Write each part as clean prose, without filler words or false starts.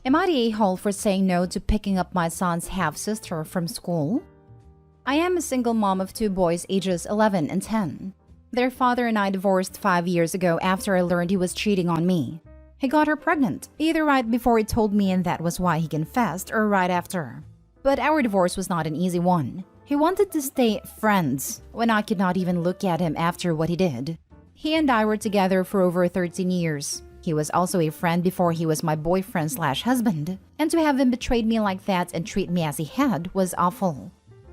Am I the a-hole for saying no to picking up my son's half-sister from school? I am a single mom of 2 boys ages 11 and 10. Their father and I divorced 5 years ago after I learned he was cheating on me. He got her pregnant, either right before he told me and that was why he confessed, or right after. But our divorce was not an easy one. He wanted to stay friends when I could not even look at him after what he did. He and I were together for over 13 years. He was also a friend before he was my boyfriend/husband, and to have him betrayed me like that and treat me as he had was awful.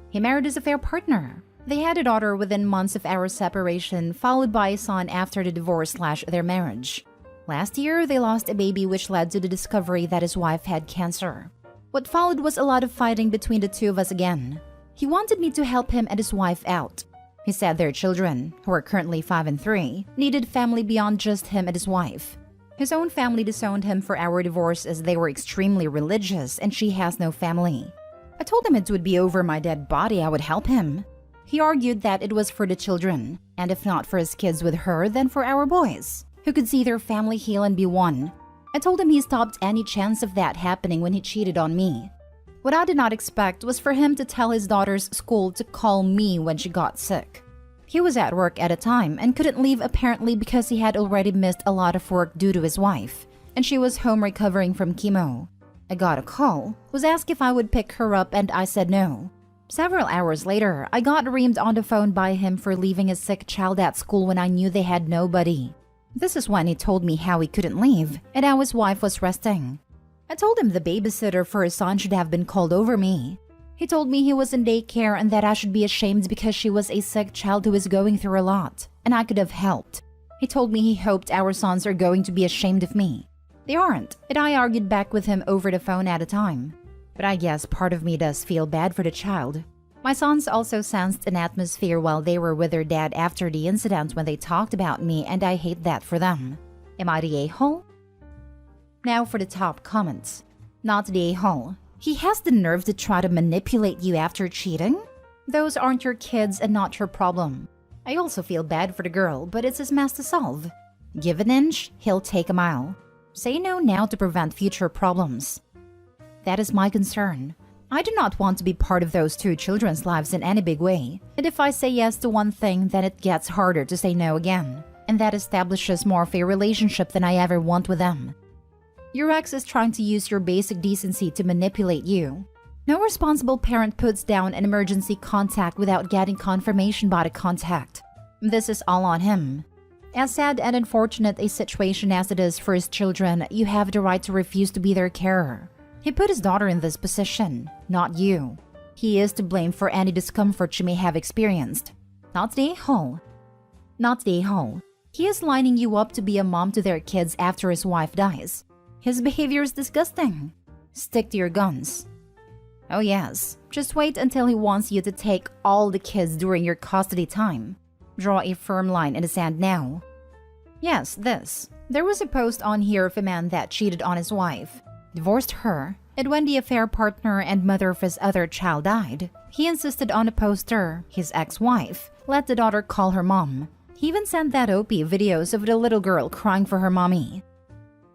He married his affair partner. They had a daughter within months of our separation, followed by a son after the divorce/their marriage. Last year, they lost a baby, which led to the discovery that his wife had cancer. What followed was a lot of fighting between the two of us again. He wanted me to help him and his wife out. He said their children, who are currently 5 and 3, needed family beyond just him and his wife. His own family disowned him for our divorce as they were extremely religious and she has no family. I told him it would be over my dead body I would help him. He argued that it was for the children, and if not for his kids with her, then for our boys, who could see their family heal and be one. I told him he stopped any chance of that happening when he cheated on me. What I did not expect was for him to tell his daughter's school to call me when she got sick. He was at work at a time and couldn't leave apparently because he had already missed a lot of work due to his wife, and she was home recovering from chemo. I got a call, was asked if I would pick her up, and I said no. Several hours later, I got reamed on the phone by him for leaving a sick child at school when I knew they had nobody. This is when he told me how he couldn't leave and how his wife was resting. I told him the babysitter for his son should have been called over me. He told me he was in daycare and that I should be ashamed because she was a sick child who was going through a lot, and I could have helped. He told me he hoped our sons are going to be ashamed of me. They aren't, and I argued back with him over the phone at a time. But I guess part of me does feel bad for the child. My sons also sensed an atmosphere while they were with their dad after the incident when they talked about me, and I hate that for them. Am I the a-hole? Now for the top comments. Not the a-hole. He has the nerve to try to manipulate you after cheating? Those aren't your kids and not your problem. I also feel bad for the girl, but it's his mess to solve. Give an inch, he'll take a mile. Say no now to prevent future problems. That is my concern. I do not want to be part of those 2 children's lives in any big way. And if I say yes to one thing, then it gets harder to say no again. And that establishes more of a relationship than I ever want with them. Your ex is trying to use your basic decency to manipulate you. No responsible parent puts down an emergency contact without getting confirmation by the contact. This is all on him. As sad and unfortunate a situation as it is for his children, you have the right to refuse to be their carer. He put his daughter in this position, not you. He is to blame for any discomfort she may have experienced. Not the a-hole. Not the a-hole. He is lining you up to be a mom to their kids after his wife dies. His behavior is disgusting. Stick to your guns. Oh yes, just wait until he wants you to take all the kids during your custody time. Draw a firm line in the sand now. Yes, this. There was a post on here of a man that cheated on his wife, divorced her, and when the affair partner and mother of his other child died, he insisted on a poster, his ex-wife, let the daughter call her mom. He even sent that OP videos of the little girl crying for her mommy.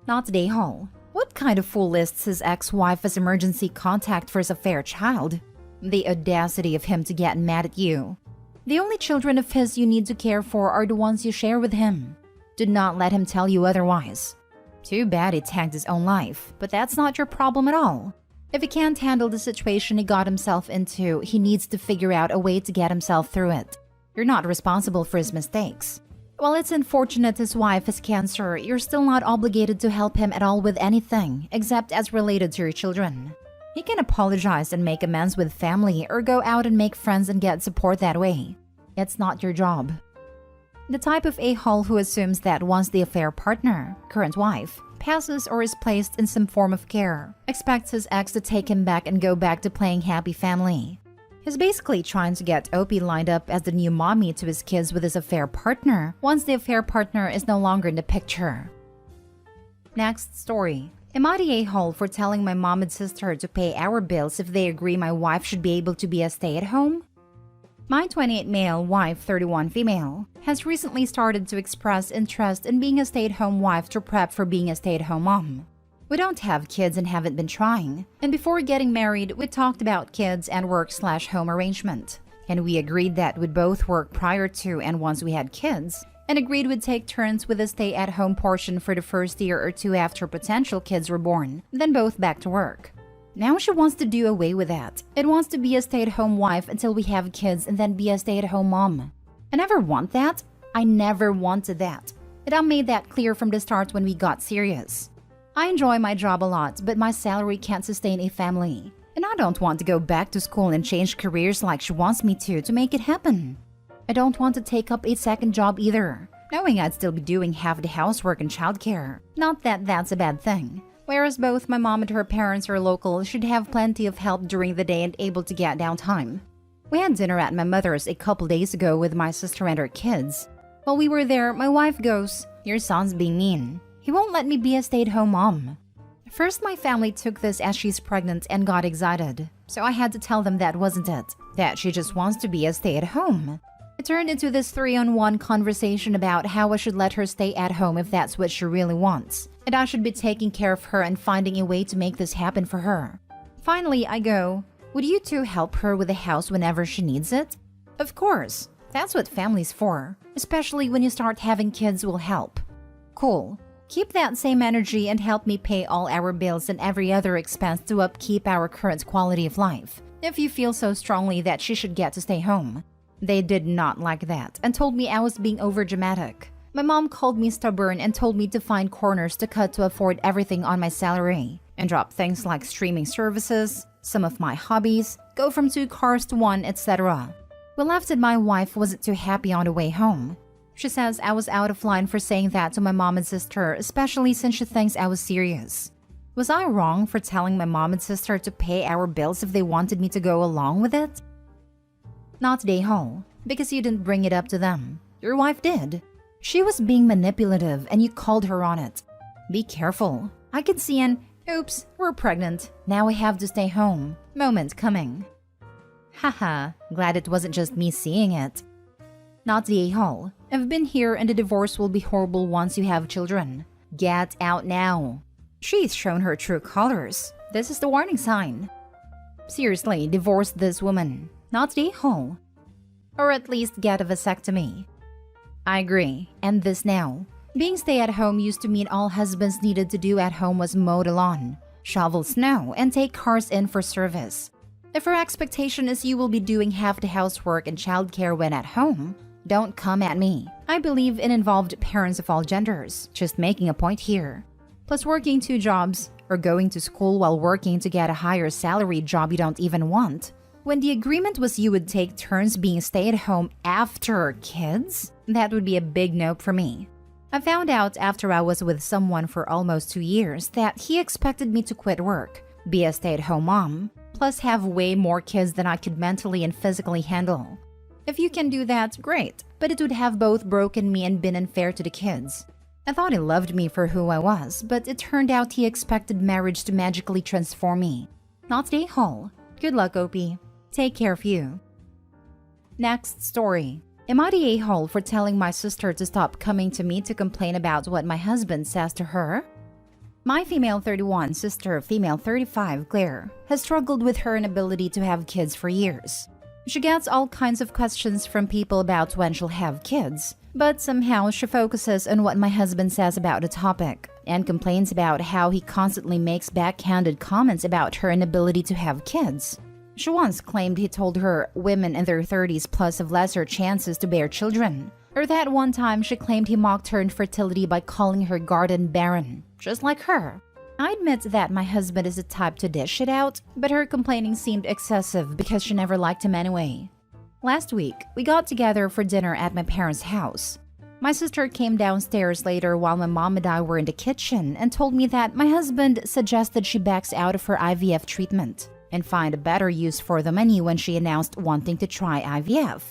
Not the a-hole. What kind of fool lists his ex-wife as emergency contact for his affair child? The audacity of him to get mad at you. The only children of his you need to care for are the ones you share with him. Do not let him tell you otherwise. Too bad he tanked his own life, but that's not your problem at all. If he can't handle the situation he got himself into, he needs to figure out a way to get himself through it. You're not responsible for his mistakes. While it's unfortunate his wife has cancer, you're still not obligated to help him at all with anything, except as related to your children. He can apologize and make amends with family, or go out and make friends and get support that way. It's not your job. The type of a-hole who assumes that once the affair partner, current wife, passes or is placed in some form of care, expects his ex to take him back and go back to playing happy family. He's basically trying to get OP lined up as the new mommy to his kids with his affair partner once the affair partner is no longer in the picture. Next story. Am I the a-hole for telling my mom and sister to pay our bills if they agree my wife should be able to be a stay-at-home? My 28 male, wife 31 female, has recently started to express interest in being a stay-at-home wife to prep for being a stay-at-home mom. We don't have kids and haven't been trying. And before getting married, we talked about kids and work/home arrangement. And we agreed that we'd both work prior to and once we had kids, and agreed we'd take turns with the stay-at-home portion for the first year or two after potential kids were born, then both back to work. Now she wants to do away with that. It wants to be a stay-at-home wife until we have kids and then be a stay-at-home mom. I never want that. I never wanted that. And I made that clear from the start when we got serious. I enjoy my job a lot, but my salary can't sustain a family. And I don't want to go back to school and change careers like she wants me to make it happen. I don't want to take up a second job either, knowing I'd still be doing half the housework and childcare. Not that that's a bad thing. Whereas both my mom and her parents are local, should have plenty of help during the day and able to get downtime. We had dinner at my mother's a couple days ago with my sister and her kids. While we were there, my wife goes, "Your son's being mean. He won't let me be a stay-at-home mom." First, my family took this as she's pregnant and got excited. So I had to tell them that wasn't it, that she just wants to be a stay-at-home. It turned into this 3-on-1 conversation about how I should let her stay at home if that's what she really wants, and I should be taking care of her and finding a way to make this happen for her. Finally, I go, "Would you two help her with the house whenever she needs it?" Of course. That's what family's for. Especially when you start having kids will help. Cool. Keep that same energy and help me pay all our bills and every other expense to upkeep our current quality of life, if you feel so strongly that she should get to stay home. They did not like that and told me I was being overdramatic. My mom called me stubborn and told me to find corners to cut to afford everything on my salary and drop things like streaming services, some of my hobbies, go from 2 cars to 1, etc. We left and my wife wasn't too happy on the way home. She says I was out of line for saying that to my mom and sister, especially since she thinks I was serious. Was I wrong for telling my mom and sister to pay our bills if they wanted me to go along with it? Not today, Hall, because you didn't bring it up to them. Your wife did. She was being manipulative and you called her on it. Be careful. I could see an, "Oops, we're pregnant. Now we have to stay home" moment coming. Haha, glad it wasn't just me seeing it. Not the a-hole. I've been here and the divorce will be horrible once you have children. Get out now. She's shown her true colors. This is the warning sign. Seriously, divorce this woman. Not the a-hole. Or at least get a vasectomy. I agree. End this now. Being stay-at-home used to mean all husbands needed to do at home was mow the lawn, shovel snow, and take cars in for service. If her expectation is you will be doing half the housework and childcare when at home, don't come at me. I believe in involved parents of all genders, just making a point here. Plus working 2 jobs, or going to school while working to get a higher salary job you don't even want. When the agreement was you would take turns being stay-at-home after kids, that would be a big no for me. I found out after I was with someone for almost 2 years that he expected me to quit work, be a stay-at-home mom, plus have way more kids than I could mentally and physically handle. If you can do that, great, but it would have both broken me and been unfair to the kids. I thought he loved me for who I was, but it turned out he expected marriage to magically transform me. Not the a-hole. Good luck, Opie. Take care of you. Next story. Am I the a-hole for telling my sister to stop coming to me to complain about what my husband says to her? My female 31 sister, female 35, Claire, has struggled with her inability to have kids for years. She gets all kinds of questions from people about when she'll have kids, but somehow she focuses on what my husband says about the topic and complains about how he constantly makes backhanded comments about her inability to have kids. She once claimed he told her women in their 30s plus have lesser chances to bear children. Or that one time she claimed he mocked her infertility by calling her garden barren, just like her. I admit that my husband is the type to dish it out, but her complaining seemed excessive because she never liked him anyway. Last week, we got together for dinner at my parents' house. My sister came downstairs later while my mom and I were in the kitchen and told me that my husband suggested she backs out of her IVF treatment and find a better use for the money when she announced wanting to try IVF.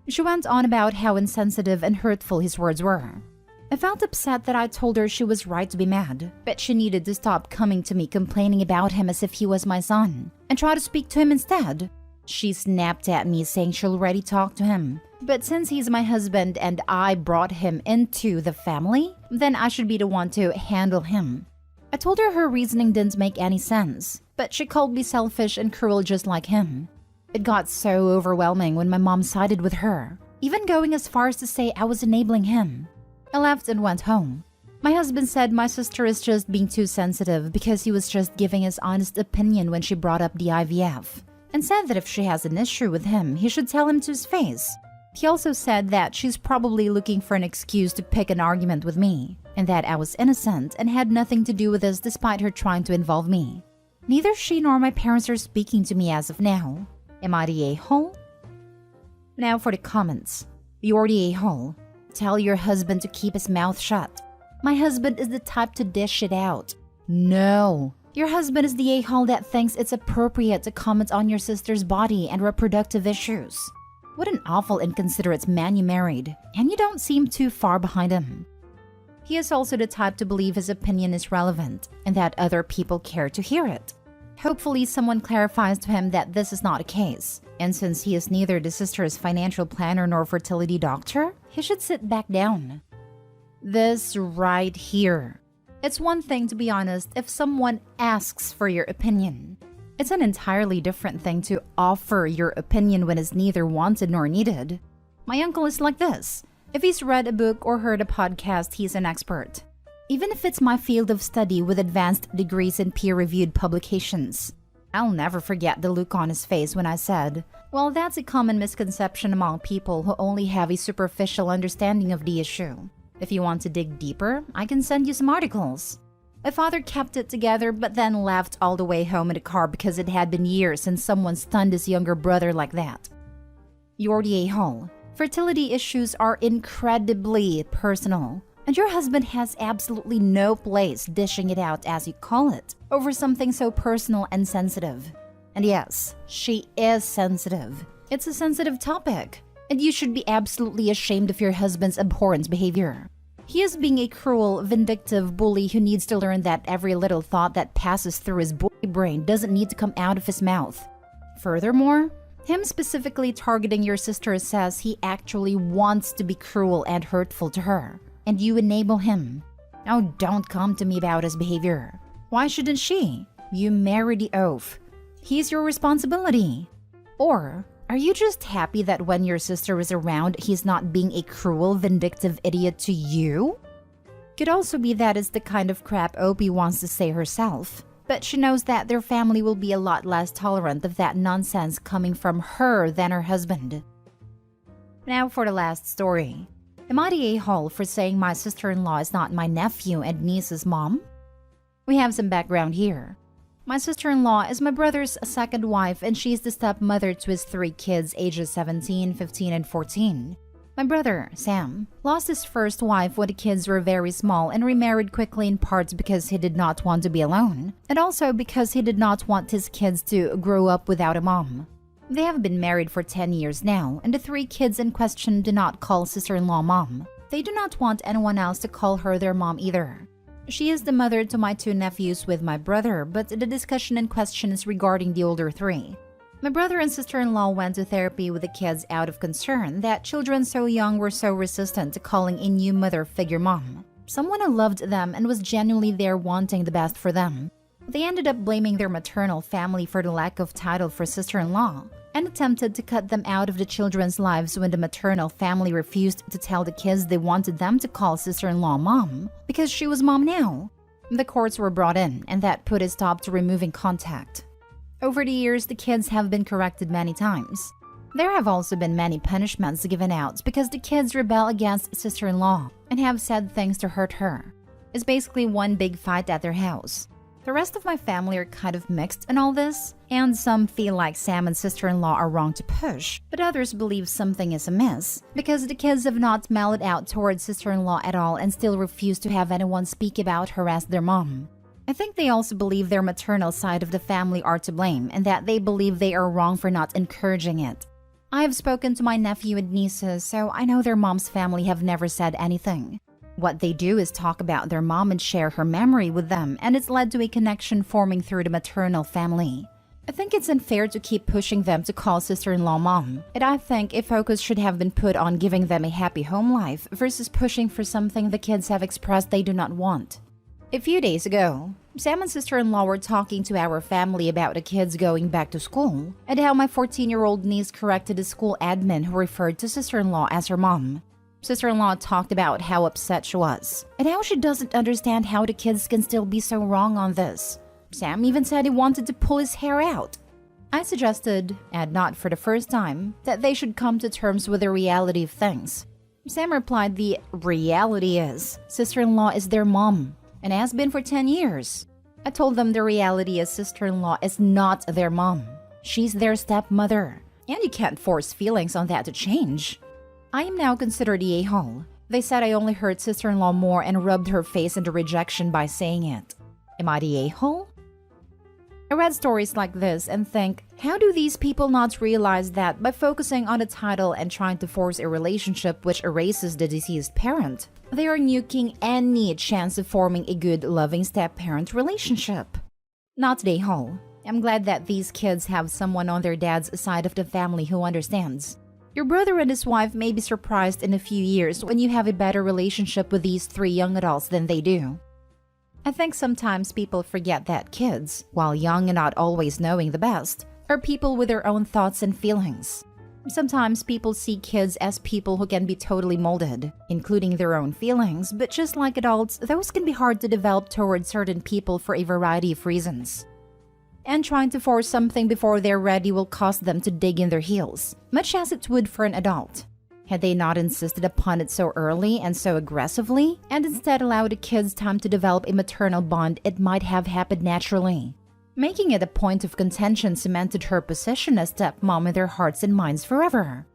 She went on about how insensitive and hurtful his words were. I felt upset that I told her she was right to be mad, but she needed to stop coming to me complaining about him as if he was my son, and try to speak to him instead. She snapped at me saying she'll already talk to him, but since he's my husband and I brought him into the family, then I should be the one to handle him. I told her reasoning didn't make any sense, but she called me selfish and cruel just like him. It got so overwhelming when my mom sided with her, even going as far as to say I was enabling him. I left and went home. My husband said my sister is just being too sensitive because he was just giving his honest opinion when she brought up the IVF, and said that if she has an issue with him, he should tell him to his face. He also said that she's probably looking for an excuse to pick an argument with me, and that I was innocent and had nothing to do with this despite her trying to involve me. Neither she nor my parents are speaking to me as of now. Am I the a-hole? Now for the comments. You're the a-hole. Tell your husband to keep his mouth shut. My husband is the type to dish it out. No. Your husband is the a-hole that thinks it's appropriate to comment on your sister's body and reproductive issues. What an awful inconsiderate man you married, and you don't seem too far behind him. He is also the type to believe his opinion is relevant and that other people care to hear it. Hopefully someone clarifies to him that this is not the case, and since he is neither the sister's financial planner nor fertility doctor, he should sit back down. This right here. It's one thing, to be honest, if someone asks for your opinion. It's an entirely different thing to offer your opinion when it's neither wanted nor needed. My uncle is like this. If he's read a book or heard a podcast, he's an expert. Even if it's my field of study with advanced degrees in peer-reviewed publications. I'll never forget the look on his face when I said, well, that's a common misconception among people who only have a superficial understanding of the issue. If you want to dig deeper, I can send you some articles. My father kept it together but then left all the way home in the car because it had been years since someone stunned his younger brother like that. You're the a-hole. Fertility issues are incredibly personal, and your husband has absolutely no place dishing it out, as you call it, over something so personal and sensitive. And yes, she is sensitive. It's a sensitive topic, and you should be absolutely ashamed of your husband's abhorrent behavior. He is being a cruel, vindictive bully who needs to learn that every little thought that passes through his boy brain doesn't need to come out of his mouth. Furthermore, him specifically targeting your sister says he actually wants to be cruel and hurtful to her, and you enable him. Oh, don't come to me about his behavior. Why shouldn't she? You married the oaf. He's your responsibility. Or are you just happy that when your sister is around, he's not being a cruel, vindictive idiot to you? Could also be that it's the kind of crap Opie wants to say herself, but she knows that their family will be a lot less tolerant of that nonsense coming from her than her husband. Now for the last story. Am I the a-hole for saying my sister-in-law is not my nephew and niece's mom? We have some background here. My sister-in-law is my brother's second wife, and she's the stepmother to his 3 kids ages 17, 15, and 14. My brother, Sam, lost his first wife when the kids were very small and remarried quickly, in part because he did not want to be alone, and also because he did not want his kids to grow up without a mom. They have been married for 10 years now, and the 3 kids in question do not call sister-in-law mom. They do not want anyone else to call her their mom either. She is the mother to my 2 nephews with my brother, but the discussion in question is regarding the older 3. My brother and sister-in-law went to therapy with the kids out of concern that children so young were so resistant to calling a new mother figure mom, someone who loved them and was genuinely there wanting the best for them. They ended up blaming their maternal family for the lack of title for sister-in-law and attempted to cut them out of the children's lives when the maternal family refused to tell the kids they wanted them to call sister-in-law mom because she was mom now. The courts were brought in, and that put a stop to removing contact. Over the years, the kids have been corrected many times. There have also been many punishments given out because the kids rebel against sister-in-law and have said things to hurt her. It's basically one big fight at their house. The rest of my family are kind of mixed in all this, and some feel like Sam and sister-in-law are wrong to push, but others believe something is amiss because the kids have not mellowed out towards sister-in-law at all and still refuse to have anyone speak about her as their mom. I think they also believe their maternal side of the family are to blame and that they believe they are wrong for not encouraging it. I have spoken to my nephew and nieces, so I know their mom's family have never said anything. What they do is talk about their mom and share her memory with them, and it's led to a connection forming through the maternal family. I think it's unfair to keep pushing them to call sister-in-law mom, and I think a focus should have been put on giving them a happy home life versus pushing for something the kids have expressed they do not want. A few days ago, Sam and sister-in-law were talking to our family about the kids going back to school and how my 14-year-old niece corrected the school admin who referred to sister-in-law as her mom. Sister-in-law talked about how upset she was and how she doesn't understand how the kids can still be so wrong on this. Sam even said he wanted to pull his hair out. I suggested, and not for the first time, that they should come to terms with the reality of things. Sam replied the reality is sister-in-law is their mom and has been for 10 years. I told them the reality is sister-in-law is not their mom. She's their stepmother, and you can't force feelings on that to change. I am now considered the a-hole. They said I only hurt sister-in-law more and rubbed her face into rejection by saying it. Am I the a-hole? I read stories like this and think, how do these people not realize that by focusing on the title and trying to force a relationship which erases the deceased parent, they are nuking any chance of forming a good, loving step-parent relationship? Not the a-hole. I'm glad that these kids have someone on their dad's side of the family who understands. Your brother and his wife may be surprised in a few years when you have a better relationship with these 3 young adults than they do. I think sometimes people forget that kids, while young and not always knowing the best, are people with their own thoughts and feelings. Sometimes people see kids as people who can be totally molded, including their own feelings, but just like adults, those can be hard to develop towards certain people for a variety of reasons. And trying to force something before they're ready will cause them to dig in their heels, much as it would for an adult. Had they not insisted upon it so early and so aggressively, and instead allowed the kids time to develop a maternal bond, it might have happened naturally. Making it a point of contention cemented her position as stepmom in their hearts and minds forever.